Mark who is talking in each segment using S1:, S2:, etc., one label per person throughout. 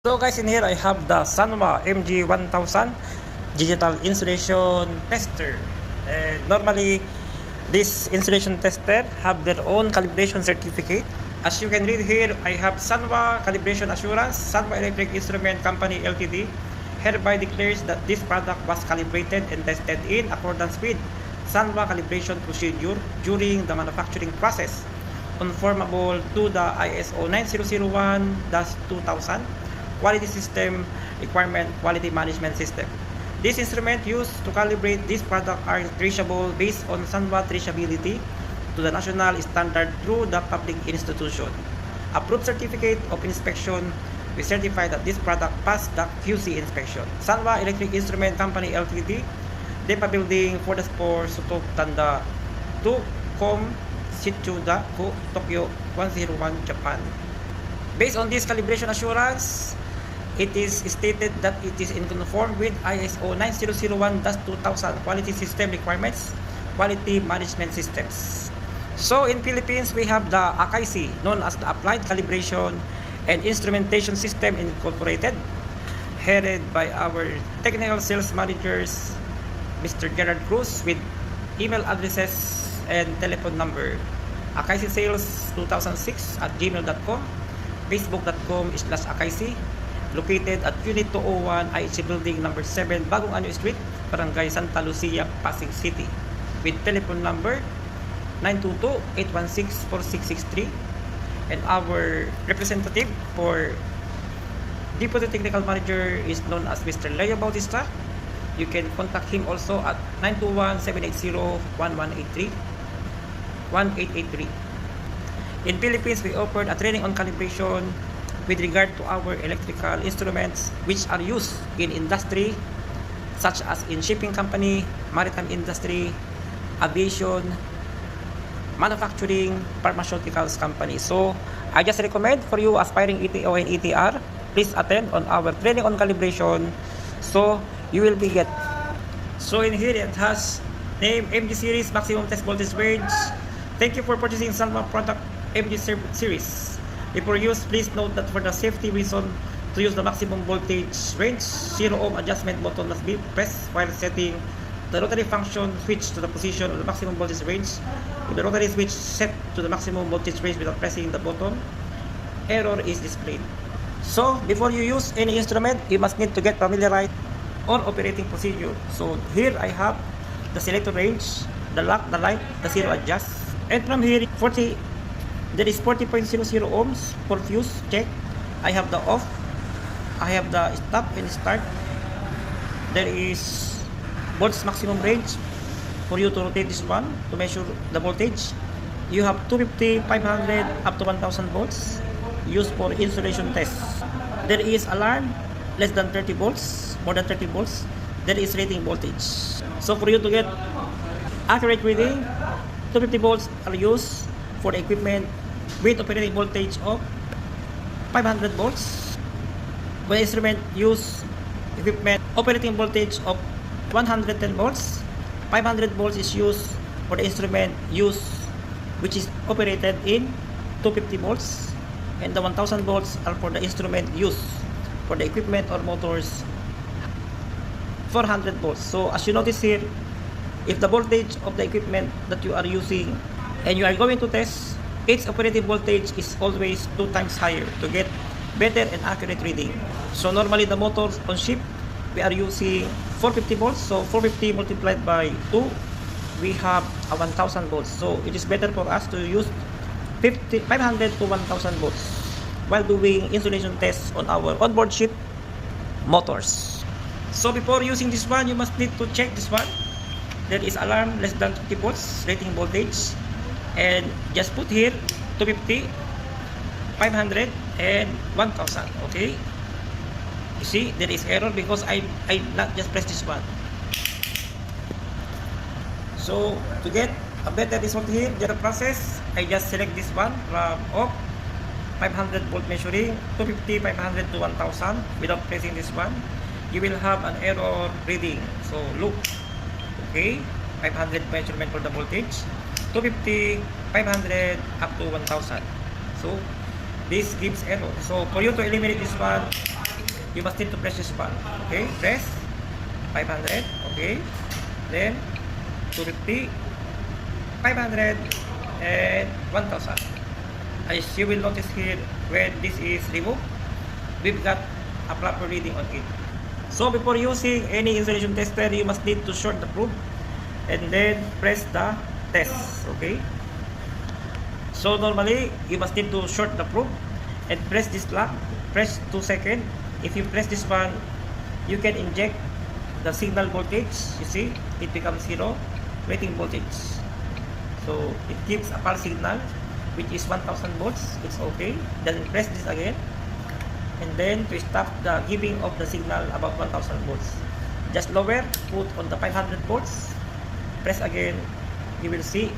S1: So guys, in here I have the Sanwa MG1000 digital insulation tester. And normally this insulation tester have their own calibration certificate. As you can read here, I have Sanwa Calibration Assurance, Sanwa Electric Instrument Company Ltd. Hereby declares that this product was calibrated and tested in accordance with Sanwa calibration procedure during the manufacturing process, conformable to the ISO 9001-2000 Quality System Requirement Quality Management System. This instrument used to calibrate this product are traceable based on Sanwa traceability to the national standard through the public institution. Approved certificate of inspection, we certify that this product passed the QC inspection. Sanwa Electric Instrument Company Ltd. Depa Building, 4th floor, Sutok, Tanda 2, Com, Shichuda, Tokyo 101, Japan. Based on this calibration assurance, it is stated that it is in conform with ISO 9001-2000 Quality System Requirements, Quality Management Systems. So in Philippines, we have the AKIC, known as the Applied Calibration and Instrumentation System Incorporated, headed by our technical sales managers, Mr. Gerard Cruz, with email addresses and telephone number: akaicsalesals2006@gmail.com, facebook.com/akaisi, located at Unit 201 IHC Building number 7, Bagong Anyo Street, Barangay Santa Lucia, Pasig City, with telephone number 922-816-4663. And our representative for Deputy Technical Manager is known as Mr. Leo Bautista. You can contact him also at 921-780-1183. In Philippines, we offered a training on calibration with regard to our electrical instruments which are used in industry such as in shipping company, maritime industry, aviation, manufacturing, pharmaceuticals company. So I just recommend for you aspiring ETO and ETR, please attend on our training on calibration, so you will be get. So in here it has name MG series, maximum test voltage range. Thank you for purchasing Sanwa product MG series. Before use, please note that for the safety reason, to use the maximum voltage range, 0 ohm adjustment button must be pressed while setting the rotary function switch to the position of the maximum voltage range. If the rotary switch set to the maximum voltage range without pressing the button, error is displayed. So before you use any instrument, you must need to get familiarized on operating procedure. So here I have the selector range, the lock, the light, the zero adjust, and from here there is 40.00 ohms for fuse check. I have the off, I have the stop and start. There is volts maximum range for you to rotate this one to measure the voltage. You have 250, 500 up to 1000 volts used for insulation tests. There is alarm less than 30 volts, more than 30 volts. There is rating voltage. So for you to get accurate reading, 250 volts are used for the equipment with operating voltage of 500 volts. When instrument use equipment operating voltage of 110 volts, 500 volts is used for the instrument use which is operated in 250 volts, and the 1000 volts are for the instrument use for the equipment or motors 400 volts. So as you notice here, if the voltage of the equipment that you are using and you are going to test, its operating voltage is always 2 times higher to get better and accurate reading. So normally the motors on ship, we are using 450 volts, so 450 multiplied by 2, we have a 1000 volts. So it is better for us to use 500 to 1000 volts while doing insulation tests on our onboard ship motors. So before using this one, you must need to check this one. There is alarm less than 50 volts rating voltage, and just put here 250, 500 and 1000. Okay, you see there is error because I not just press this one. So to get a better result here, the process, I just select this one from off, 500 volt measuring, 250, 500 to 1000 without pressing this one. You will have an error reading. So look, okay, 500 measurement for the voltage, 250, 500 up to 1000. So this gives error. So for you to eliminate this one, you must need to press this button. Okay, press 500. Okay, then 250, 500, and 1000. As you will notice here, when this is removed, we've got a proper reading on it. So before using any installation tester, you must need to short the probe and then press the test. Okay, so normally you must need to short the probe and press this lock, press 2 seconds. If you press this one, you can inject the signal voltage. You see, it becomes 0 rating voltage. So it gives a pulse signal which is 1000 volts. It's okay. Then press this again, and then to stop the giving of the signal above 1000 volts, just lower, put on the 500 volts, press again. You will see,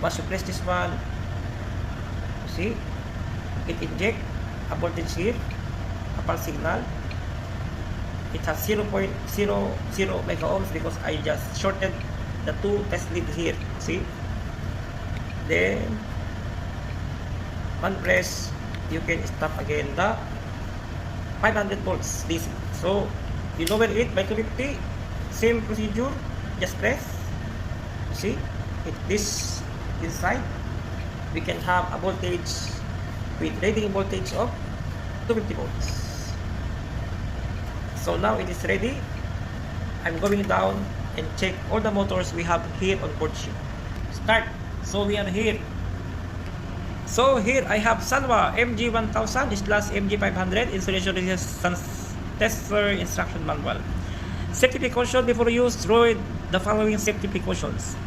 S1: once you press this one, you see it inject a voltage here, a pulse signal. It has 0.00 mega ohms because I just shorted the 2 test leads here. See, then one press, you can stop again the 500 volts DC. So you lower it by 250, same procedure, just press. You see, if this inside, we can have a voltage with rating voltage of 250 volts. So now it is ready. I'm going down and check all the motors we have here on board ship. Start. So we are here. So here I have Sanwa MG1000/MG500 installation resistance tester instruction manual. Safety precaution before use. Read the following safety precautions.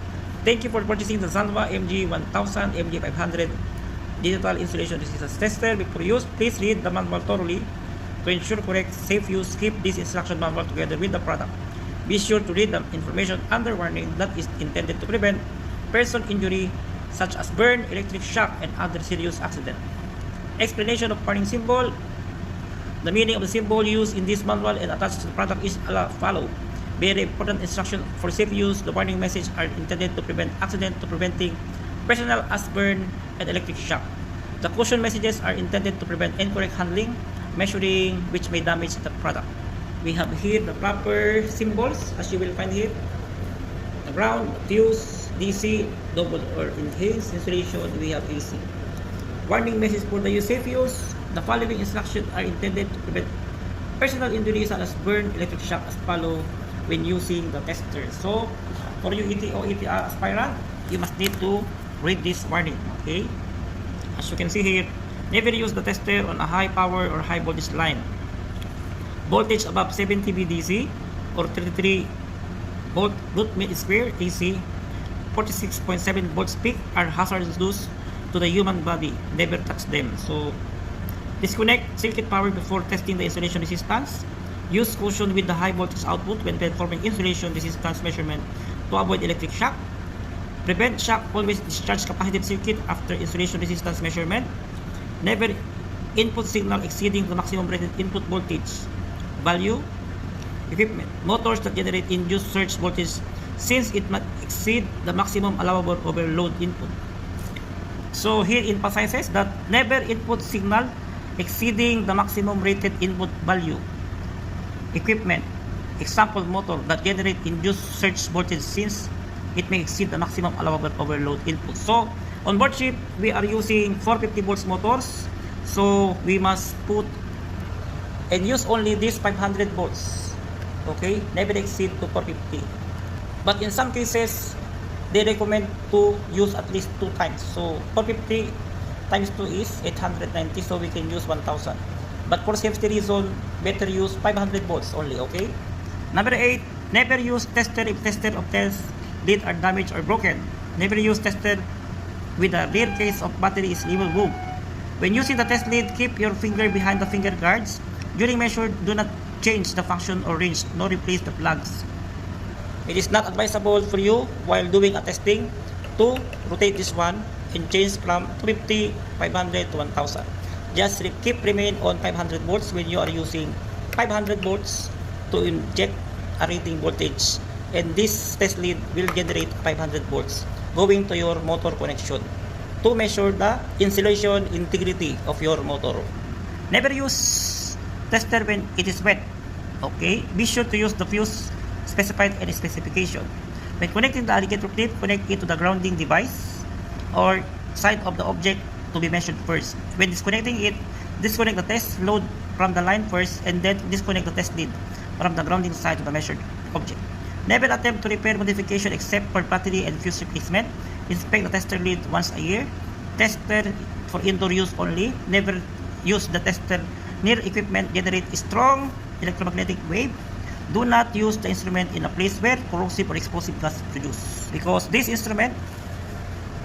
S1: Thank you for purchasing the Sanwa MG1000 MG500 digital installation resistance tester. Before use, please read the manual thoroughly to ensure correct safe use. Keep this instruction manual together with the product. Be sure to read the information under warning that is intended to prevent person injury such as burn, electric shock, and other serious accident. Explanation of warning symbol. The meaning of the symbol used in this manual and attached to the product is as follows. Very important instruction for safe use. The warning message are intended to prevent accident to preventing personal as burn and electric shock. The caution messages are intended to prevent incorrect handling, measuring, which may damage the product. We have here the proper symbols as you will find here. The ground, fuse, DC, double or enhanced installation, we have AC. Warning message for the safe use. The following instructions are intended to prevent personal injuries such as burn, electric shock as follow when using the tester. So, for you ETO, ETR aspirant, you must need to read this warning. Okay? As you can see here, never use the tester on a high power or high voltage line. Voltage above 70 VDC or 33 volt root meter square AC, 46.7 volts peak are hazardous to the human body. Never touch them. So, disconnect circuit power before testing the installation resistance. Use caution with the high voltage output when performing installation resistance measurement to avoid electric shock. Prevent shock. Always discharge capacitive circuit after installation resistance measurement. Never input signal exceeding the maximum rated input voltage value. Equipment. Motors that generate induced surge voltage since it must exceed the maximum allowable overload input. So here emphasizes that never input signal exceeding the maximum rated input value. Equipment. Example, motor that generate induced surge voltage since it may exceed the maximum allowable overload input. So on board ship, we are using 450 volts motors. So we must put and use only this 500 volts. Okay, never exceed to 450. But in some cases, they recommend to use at least 2 times. So 450 times 2 is 890, so we can use 1000. But for safety reason, better use 500 volts only, okay? Number 8, never use tester if tester of test lead are damaged or broken. Never use tester with a rare case of battery is removed. When using the test lead, keep your finger behind the finger guards. During measure, do not change the function or range, nor replace the plugs. It is not advisable for you while doing a testing to rotate this one and change from 250, 500 to 1000. Just keep remain on 500 volts when you are using 500 volts to inject a rating voltage, and this test lead will generate 500 volts going to your motor connection to measure the insulation integrity of your motor. Never use tester when it is wet. Okay, be sure to use the fuse specified in specification. When connecting the alligator clip, connect it to the grounding device or side of the object to be measured first. When disconnecting it, disconnect the test load from the line first and then disconnect the test lead from the grounding side of the measured object. Never attempt to repair modification except for battery and fuse replacement. Inspect the tester lead once a year. Tester for indoor use only. Never use the tester near equipment generate strong electromagnetic wave. Do not use the instrument in a place where corrosive or explosive gas is produced. Because this instrument,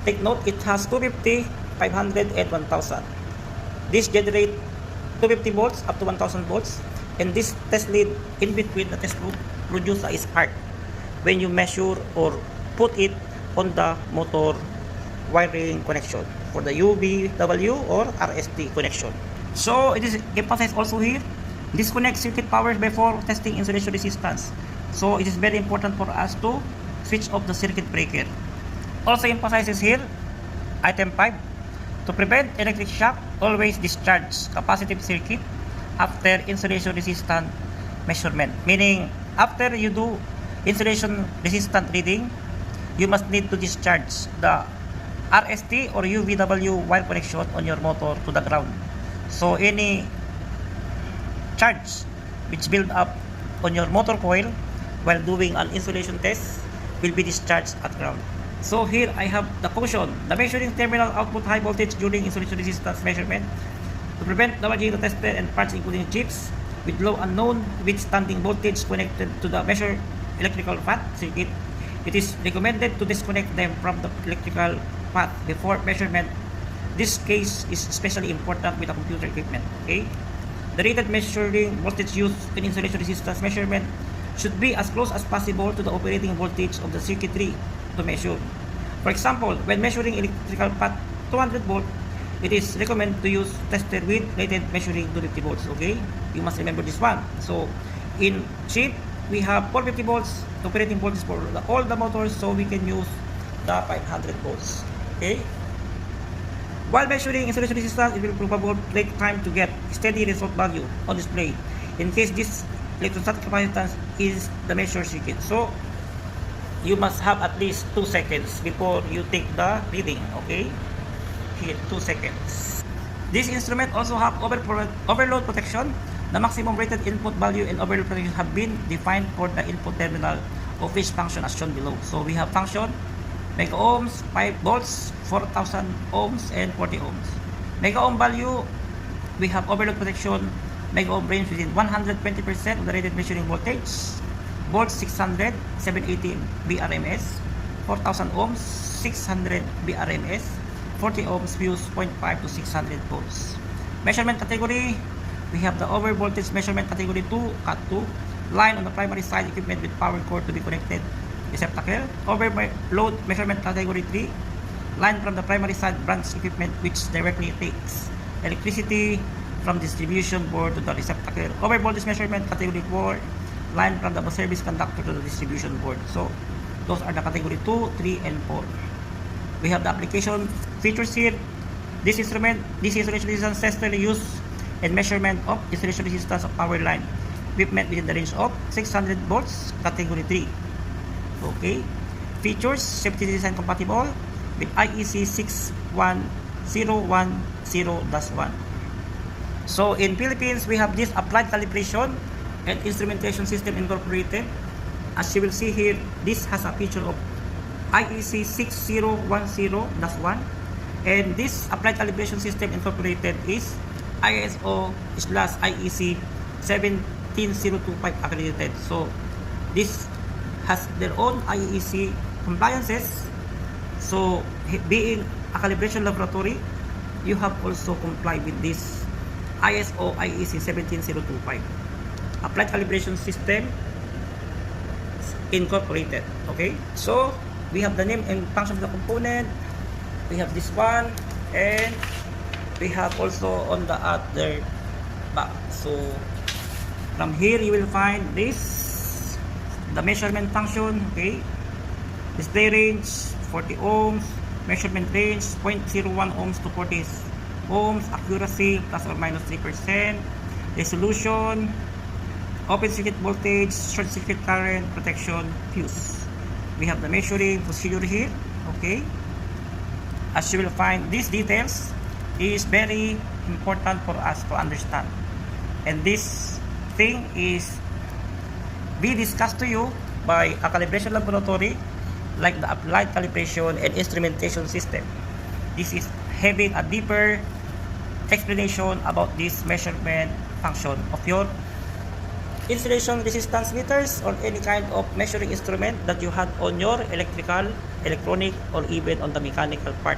S1: take note, it has 250, 500, and 1000. This generate 250 volts up to 1000 volts. And this test lead in between the test loop produce a spark when you measure or put it on the motor wiring connection for the UVW or RST connection. So it is emphasized also here, disconnect circuit power before testing insulation resistance. So it is very important for us to switch off the circuit breaker. Also emphasizes here, item 5, to prevent electric shock, always discharge capacitive circuit after insulation resistance measurement. Meaning, after you do insulation resistance reading, you must need to discharge the RST or UVW wire connection on your motor to the ground. So any charge which build up on your motor coil while doing an insulation test will be discharged at ground. So here I have the function, the measuring terminal output high voltage during insulation resistance measurement to prevent damaging the tester and parts including chips with low unknown withstanding voltage connected to the measured electrical path circuit. It is recommended to disconnect them from the electrical path before measurement. This case is especially important with a computer equipment. Okay? The rated measuring voltage used in insulation resistance measurement should be as close as possible to the operating voltage of the circuitry to measure. For example, when measuring electrical path 200 volt, it is recommended to use tester with rated measuring 250 volts. Okay, you must remember this one. So in chip we have 450 volts operating voltage for all the motors, so we can use the 500 volts. Okay, while measuring insulation resistance, it will probably take time to get steady result value on display in case this electrostatic capacitance is the measured circuit. So you must have at least 2 seconds before you take the reading. Okay, here 2 seconds. This instrument also have overload protection. The maximum rated input value and overload protection have been defined for the input terminal of each function as shown below. So we have function mega ohms, 5 volts, 4000 ohms, and 40 ohms. Mega ohm value, we have overload protection. Mega ohm range within 120% of the rated measuring voltage. Volts 600, 780 BRMS. 4000 ohms, 600 BRMS. 40 ohms fuse 0.5 to 600 volts. Measurement category, we have the over voltage measurement category 2, cut 2. Line on the primary side equipment with power cord to be connected. Receptacle. Overload measurement category 3. Line from the primary side branch equipment which directly takes electricity from distribution board to the receptacle. Over voltage measurement category 4. Line from the service conductor to the distribution board. So those are the category 2, 3, and 4. We have the application features here. This instrument, this insulation resistance tester use and measurement of insulation resistance of power line equipment within the range of 600 volts, category 3. Okay. Features, safety design compatible with IEC 61010-1. So in Philippines, we have this applied calibration and instrumentation system incorporated. As you will see here, this has a feature of IEC 6010-1, and this applied calibration system incorporated is ISO/IEC 17025 accredited. So this has their own IEC compliances. So being a calibration laboratory, you have also complied with this ISO IEC 17025 applied calibration system incorporated. Okay, so we have the name and function of the component. We have this one, and we have also on the other back. So from here you will find this, the measurement function. Okay, display range 40 ohms, measurement range 0.01 ohms to 40 ohms, accuracy plus or minus 3%, resolution, open circuit voltage, short circuit current, protection, fuse. We have the measuring procedure here. Okay, as you will find, these details is very important for us to understand, and this thing is be discussed to you by a calibration laboratory like the applied calibration and instrumentation system. This is having a deeper explanation about this measurement function of your insulation resistance meters or any kind of measuring instrument that you had on your electrical, electronic, or even on the mechanical part,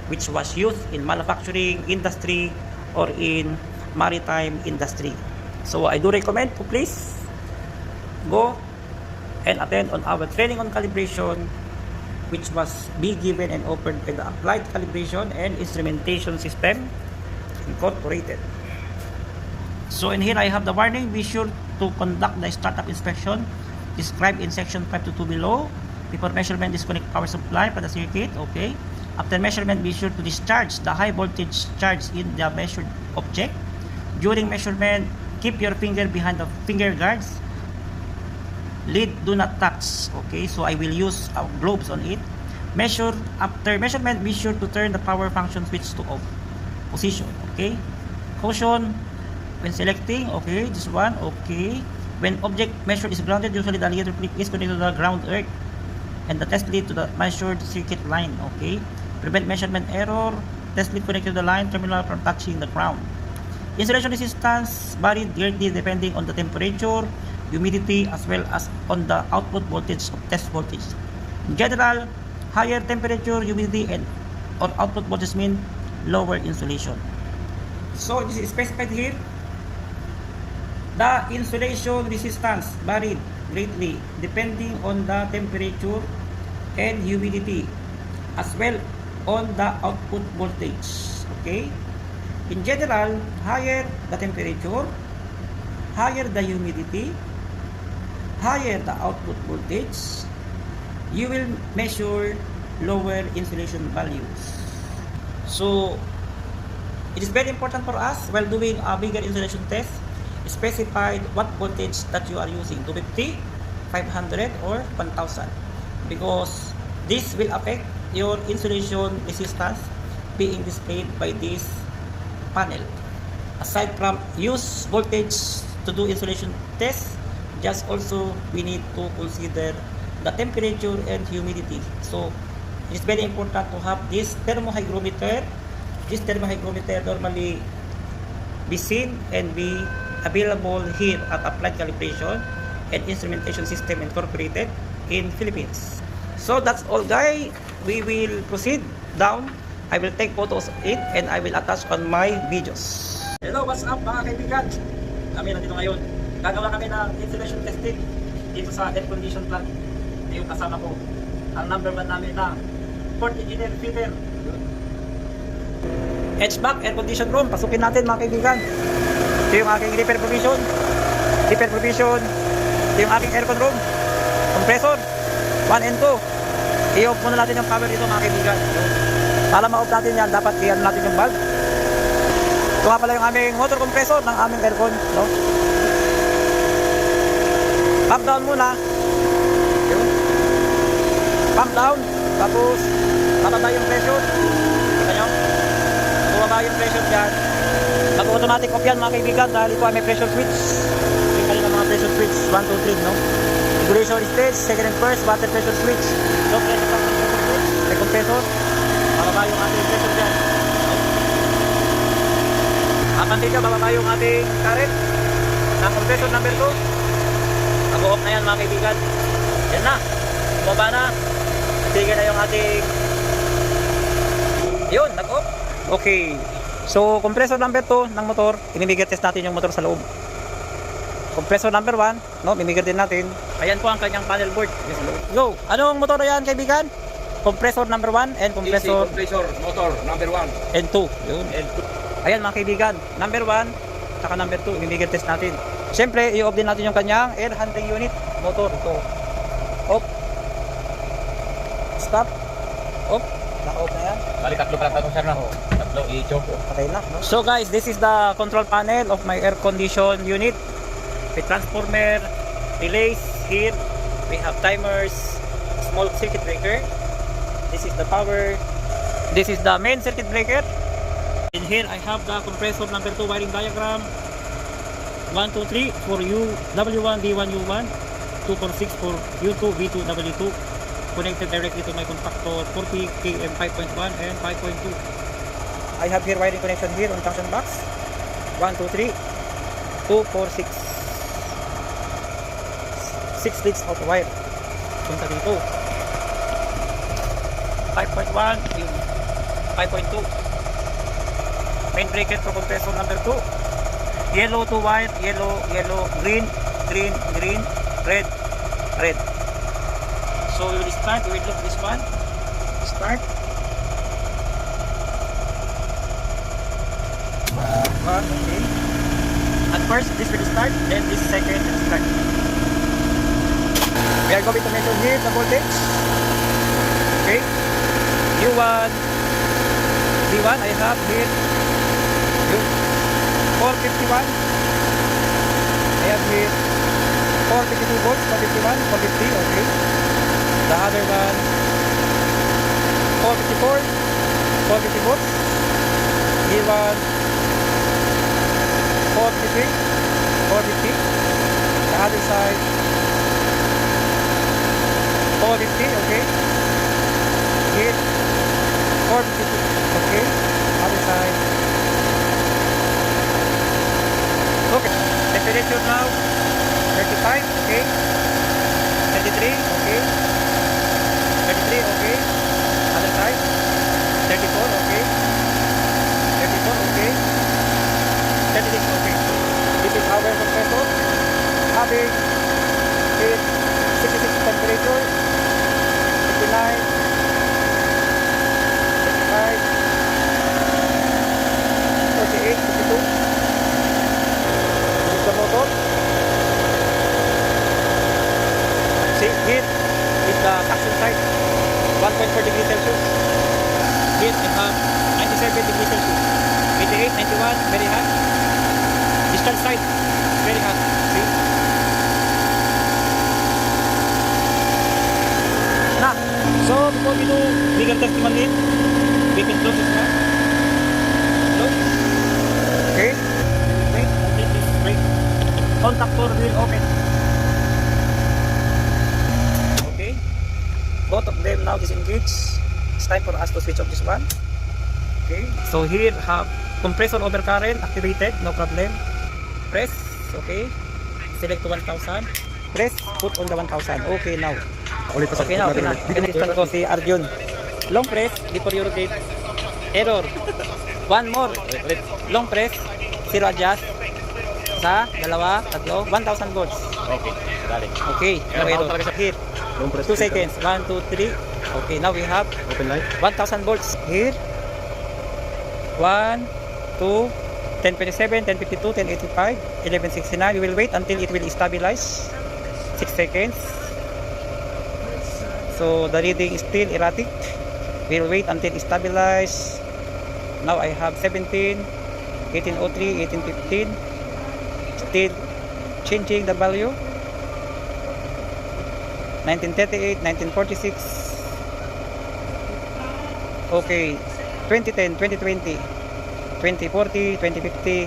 S1: which was used in manufacturing industry or in maritime industry. So I do recommend to please go and attend on our training on calibration, which was be given and offered by the Applied Calibration and Instrumentation System Incorporated. So in here I have the warning, be sure to conduct the startup inspection described in section 522 below. Before measurement, disconnect power supply from the circuit. Okay. After measurement, be sure to discharge the high voltage charge in the measured object. During measurement, keep your finger behind the finger guards. Lid do not touch. Okay, so I will use gloves on it. Measure after measurement, be sure to turn the power function switch to off position. Okay. Caution when selecting. Okay, this one. Okay. When object measured is grounded, usually the leader clip is connected to the ground earth and the test lead to the measured circuit line. Okay. Prevent measurement error. Test lead connected to the line terminal from touching the ground. Insulation resistance varied greatly depending on the temperature, humidity, as well as on the output voltage of test voltage. In general, higher temperature, humidity, and or output voltage mean lower insulation. So this is specified here. The insulation resistance varied greatly depending on the temperature and humidity, as well on the output voltage. Okay. In general, higher the temperature, higher the humidity, higher the output voltage, you will measure lower insulation values. So it is very important for us while doing a bigger insulation test, specify what voltage that you are using, 250, 500, or 1000, because this will affect your insulation resistance being displayed by this panel. Aside from use voltage to do insulation test, just also we need to consider the temperature and humidity. So it is very important to have this thermohygrometer. This thermohygrometer normally be seen and be available here at Applied Calibration and Instrumentation System Incorporated in Philippines. So that's all, guys. We will proceed down. I will take photos of it and I will attach on my videos. Hello, what's up mga kaibigan? Kami nandito ngayon. Gagawa kami ng insulation testing dito sa air condition plant. Ito yung kasama ko. Ang number 1 namin na Port Engineer Peter. HVAC air condition room. Pasukin natin mga kaibigan. Ito yung aking repair provision. Ito yung aking aircon room. Compressor 1 and 2. I-off muna natin yung power dito mga kaibigan. Para ma-off natin yan, dapat i-on natin yung valve. Ito nga pala yung aming motor compressor ng aming aircon, no? Pump down muna. Yun. Pump down. Tapos bababa yung pressure. Kita nyo? Bababa yung pressure dyan. Mag-automatic off yan mga kaibigan dahil ito ay may pressure switch. Yung kanina mga pressure switch 1, 2, 3, no? Regulation stage, second and first, water pressure switch. Low pressure switch, may compressor. Bababa yung ating pressure dyan. Apantin nyo, bababa yung ating current ng compressor number 2. Mag-off na yan mga kaibigan. Yan na, bumaba na. Tigil na yung ating yun, nag-off. Okay, so compressor number 2 ng motor, imimigir test natin yung motor sa loob. Compressor number 1, no, mimigir din natin. Ayan po ang kanyang panel board. Go, anong motor na yan kaibigan? Compressor number 1 and compressor
S2: motor number 1
S1: and 2. Yun, and 2. Ayan mga kaibigan, number 1 saka number 2, imimigir test natin. Siyempre, i-off din natin yung kanyang air handling unit motor. Ito, off, stop, off, Naka-off na yan.
S2: Bali, tatlo pa lang tatong sir na ho. Tatlo, i-choke ko.
S1: Patay na, no? So guys, this is the control panel of my air condition unit. With transformer, relays here. We have timers, small circuit breaker. This is the power. This is the main circuit breaker. In here I have the compressor number 2 wiring diagram. 1, 2, 3 for W1, D1, U1. 2 for 6 for U2, V2, W2. Connected directly to my contactor 40 km 5.1 and 5.2. I have here wiring connection here on junction box. 1, 2, 3, 2, 4, 6. 6 leads of wire. Punta dito. 5.1, 5.2. Main bracket for compressor number 2. Yellow to white, yellow, yellow, green, green, green, red, red. So we will start, we will look this one. Start. One, okay. At first, this will start, then this second will start. We are going to measure here the voltage. Okay. U1, V1, I have here 451. I have here 452 volts, 451, 450, okay. The other one 454, 450 volts. Here one 453, 450. The other side 450, okay. Here 452, okay. Other side. Okay. Temperature now 35, okay. 33, okay. 33, okay. Other side 34, okay. 34, okay. 36, okay. This is our compressor having 66 temperature, 59, 55, 48, 52. The motor. See, here is the suction side, 1.4 degrees Celsius. Here I have 97 degrees Celsius. 88, 91, very hot. Distal side, very hot. See? Now, so before we do bigger testimony, we can close this one. Close. Okay. Wait until this break. Contactor will open. Okay. Both of them now disengaged. It's time for us to switch off this one. Okay. So here have compressor overcurrent activated, no problem. Press. Okay. Select to 1000. Press. Put on the 1000. Okay now. Okay na, okay na. Pinag-install ko si Arjun. Long press before you rotate. Error. One more. Long press. Zero adjust. Sa, dalawa, tatlo, 1000 volts.
S2: Okay, dali.
S1: Okay, no error. Here, 2 seconds. 1, 2, 3. Okay, now we have
S2: Open light.
S1: 1000 volts. Here, 1, 2, 1027, 1052, 1085, 1169. We will wait until it will stabilize. 6 seconds. So the reading is still erratic. We will wait until it stabilize. Now I have 17, 1803, 1815. Still changing the value. 1938, 1946. Okay, 2010, 2020, 2040, 2050,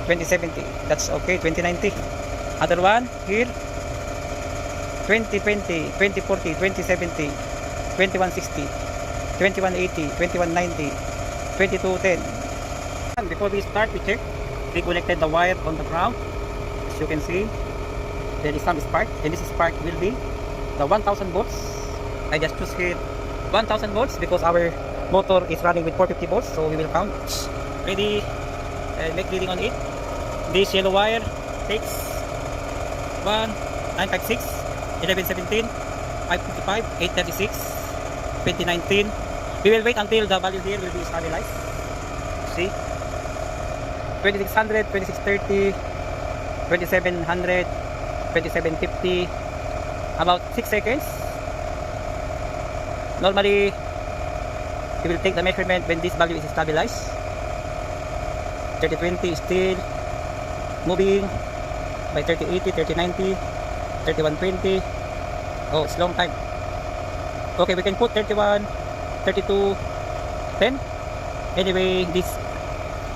S1: 2070. That's okay. 2090. Other one here. 2020, 2040, 2070, 2160, 2180, 2190, 2210. And before we start, we check. We connected the wire on the ground. As you can see, there is some spark, and this spark will be the 1000 volts. I just choose here 1000 volts because our motor is running with 450 volts, so we will count. Ready? Make reading on it. This yellow wire takes 1, 956, 1117, 555, 836, 2019. We will wait until the value here will be stabilized. See? 2600, 2630, 2700, 2750, about 6 seconds. Normally we will take the measurement when this value is stabilized. 3020 is still moving by 3080, 3090, 3120. Oh, it's long time. Okay, we can put 31, 32, 10. Anyway, this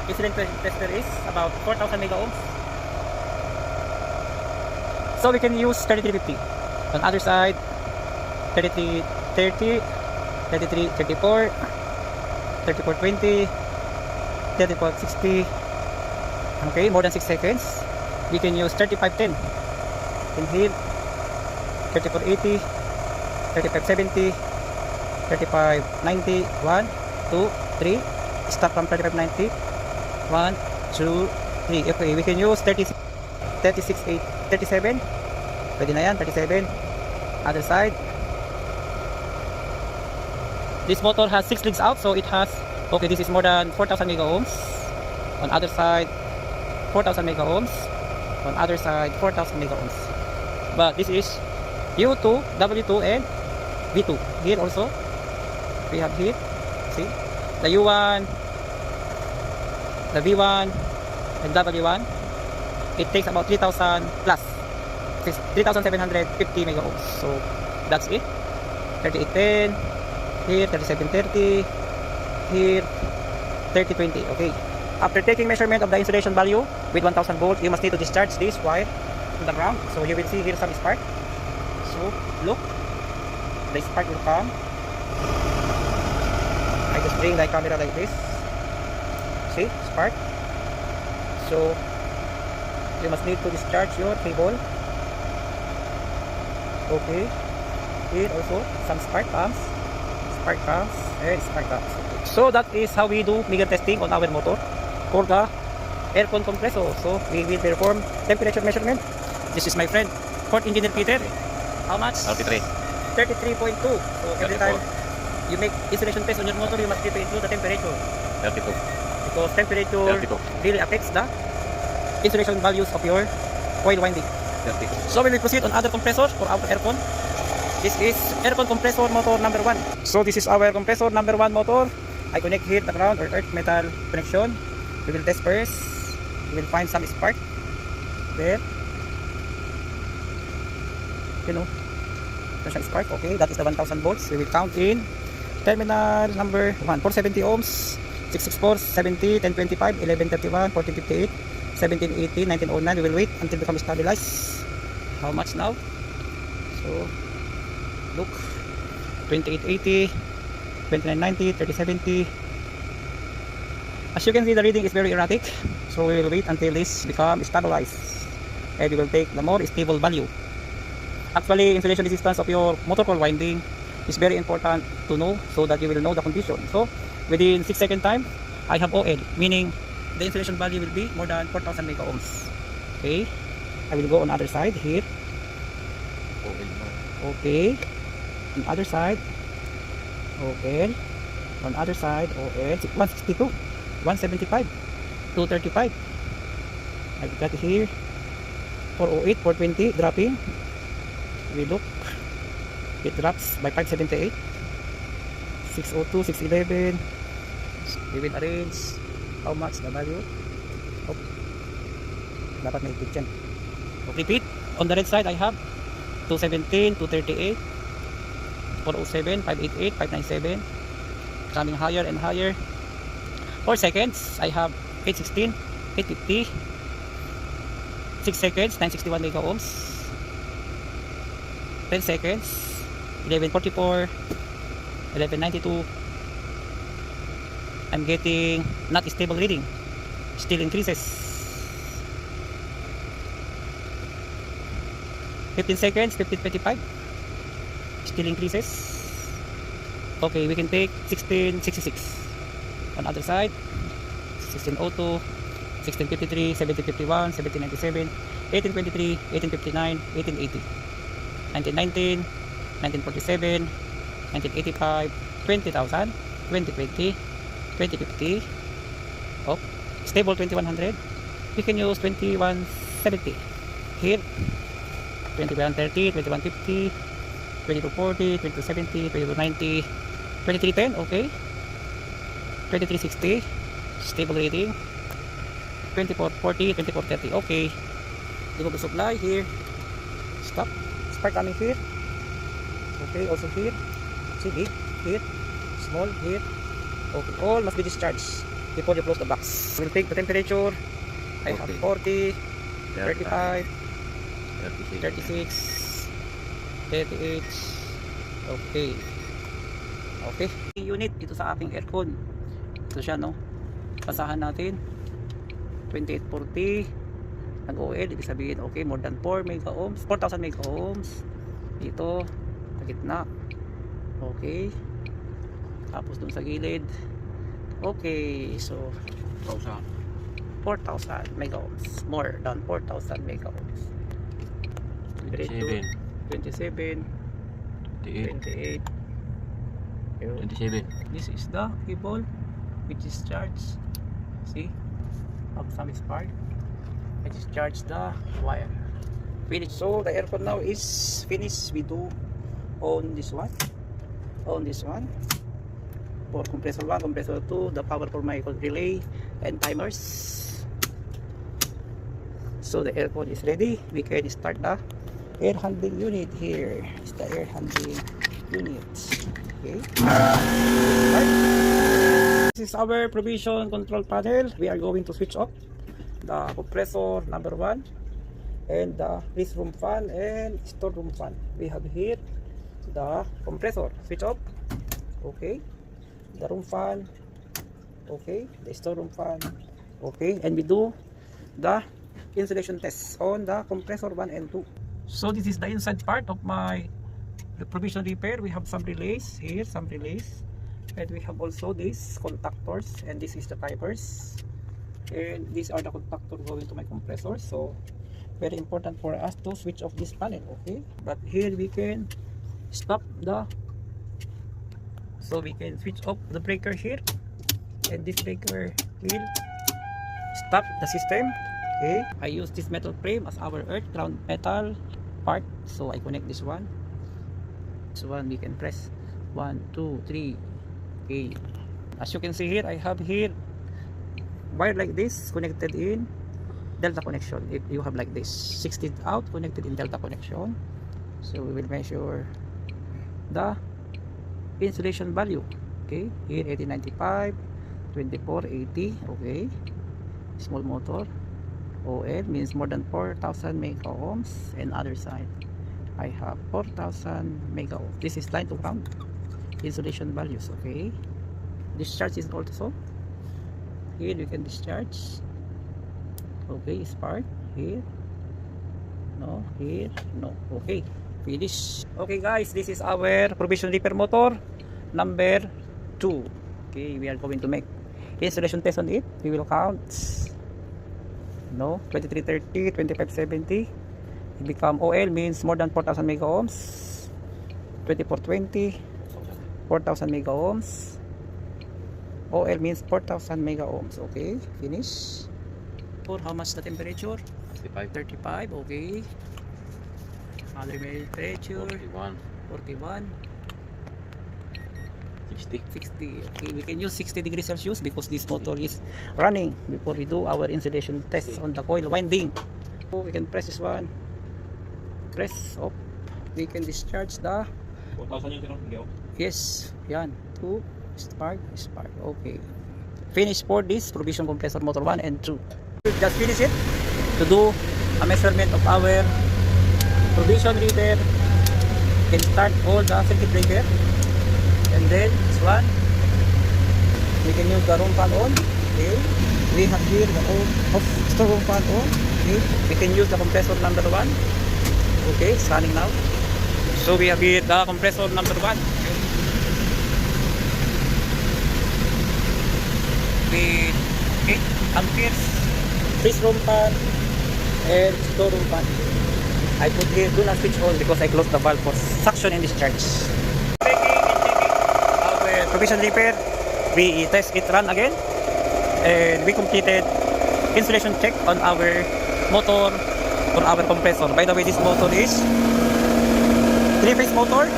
S1: insulin tester is about 4000 mega ohms. So we can use 3350. On other side, 3330, 3334, 3420, 3460. Okay, more than 6 seconds. We can use 3510 in here, 3480, 3570, 3590, 1, 2, 3. Stop from 3590. 1, 2, 3. Okay, we can use 36, 36, 37. Pwede na yan, 37. Other side. This motor has 6 leads out, so it has, okay, this is more than 4000 mega ohms. On other side, 4000 mega ohms. On other side, 4000 mega ohms. But this is U2, W2, and V2. Here also, we have here, see, the U1, the V1, and W1. It takes about 3000 plus 3750 mega ohms. So that's it. 3810, here 3730, here 3020. Okay, after taking measurement of the insulation value with 1000 volts, you must need to discharge this wire to the ground. So you will see here some spark. So look, the spark will come. I just bring the camera like this. See, spark. So you must need to discharge your cable. Okay, here also some spark comes, and spark comes. Okay. So that is how we do meter testing on our motor for the aircon compressor. So we will perform temperature measurement. This is my friend Fort Engineer Peter. How much?
S2: 33.
S1: 33.2. So every
S2: 34.
S1: time you make insulation test on your motor, you must need to include the temperature,
S2: 32.
S1: because temperature
S2: 32.
S1: really affects the insulation values of your coil winding.
S2: 30.
S1: So we will proceed on other compressors for our aircon. This is aircon compressor motor number 1. So this is our compressor number 1 motor. I connect here the ground or earth metal connection. We will test first. We will find some spark there. You know, there's some spark. Okay, that is the 1000 volts. We will count in terminal number 1, 470 ohms, 664, 70, 1025, 1131, 1458, 1780, 1909. We will wait until it becomes stabilized. How much now? So look, 2880, 2990, 3070. As you can see, the reading is very erratic. So we will wait until this becomes stabilized, and we will take the more stable value. Actually, insulation resistance of your motor coil winding is very important to know, so that you will know the condition. So within 6 second time, I have OL, meaning the insulation value will be more than 4000 mega ohms. Okay, I will go on other side here. Okay, on other side, okay, on other side, OL 162, 175, 235. I've got here 408, 420 dropping. We look, it drops by 578, 602, 611. We will arrange how much the value. Oh, dapat may ikot yan. Repeat, on the red side I have 217, 238, 407, 588, 597, coming higher and higher. 4 seconds I have 816, 850, 6 seconds 961 mega ohms, 10 seconds 1144, 1192. I'm getting not stable reading, still increases. 15 seconds 1525, still increases. Okay, we can take 1666 on other side, 1602, 1653, 1751, 1797, 1823, 1859, 1880, 1919, 1947, 1985, 20,000, 2020, 2050. Oh, stable 2100. We can use 2170 here, 2130, 2150, 2240, 2270, 2290, 2310. Okay, 2360. Stable rating. 2440, 2430. Okay. Remote supply here. Stop. Spark coming here. Okay, also here. See, big, here, small, here. Okay, all must be discharged before you close the box. We'll take the temperature. I have 40, 35, 36, 38. Okay. Okay. Unit dito sa aking aircon. Ito siya, no? Basahan natin. 2840. Nag-OL, ibig sabihin, okay, more than 4 mega ohms. 4,000 mega ohms. Dito, sa gitna. Okay. Tapos dun sa gilid. Okay, so 4,000 mega ohms. More than 4,000 mega ohms.
S2: 27,
S1: 27,
S2: 28,
S1: 28. Ayun.
S2: 27.
S1: This is the cable which is charged. See, have some spark. I just charge the wire. Finished. So the aircon now is finished. We do on this one. On this one. For compressor 1, compressor 2, the power for my relay and timers. So the aircon is ready. We can start the air handling unit. Here is the air handling unit. Okay. Start. This is our provision control panel. We are going to switch off the compressor number 1 and the this room fan and storeroom fan. We have here the compressor switch off. Okay. The room fan. Okay. The storeroom fan. Okay. And we do the insulation test on the compressor 1 and 2. So this is the inside part of my provision repair. We have some relays here, some relays, and we have also these contactors, and this is the timers, and these are the contactors going to my compressor. So very important for us to switch off this panel. Okay, but here we can stop the, so we can switch off the breaker here, and this breaker will stop the system. Okay, I use this metal frame as our earth ground metal part, so I connect this one. This one we can press 1, 2, 3. Okay, as you can see here, I have here wire like this connected in delta connection. If you have like this 60 out connected in delta connection, so we will measure the insulation value. Okay, here 1895, 2480. Okay, small motor. OL means more than 4,000 mega ohms, and other side I have 4,000 mega ohms. This is line to ground insulation values. Okay, discharge is also here. You can discharge. Okay, spark here, no, here, no. Okay, finish. Okay guys, this is our provision repair motor number 2. Okay, we are going to make insulation test on it. We will count. No, 2330, 2570. It become OL means more than 4,000 mega ohms. 2420, 4,000 mega ohms. OL means 4,000 mega ohms. Okay, finish. For how much the temperature? 35. Okay. Other temperature 41. 60. Okay, we can use 60 degrees Celsius because this motor is running before we do our insulation test on the coil winding. So we can press this one, press up. We can discharge the
S2: 4,000 yung tinong.
S1: yes, yan, 2 spark. Okay, finish for this provision compressor motor 1 and 2. We'll just finish it to do a measurement of our provision repair. Can start all the circuit breaker. And then this one, we can use the room fan on. Okay, we have here the store room fan on. Okay, we can use the compressor number 1. Okay, it's running now. So we have here the compressor number 1. With 8 amperes, freeze room fan and store room fan. I put here do not switch on because I closed the valve for suction and discharge. Provision repair, we test it run again, and we completed insulation check on our motor for our compressor. By the way, this motor is 3-phase motor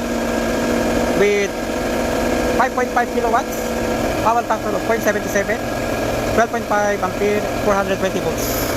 S1: with 5.5 kilowatts Power factor of 0.77, 12.5 ampere, 420 volts.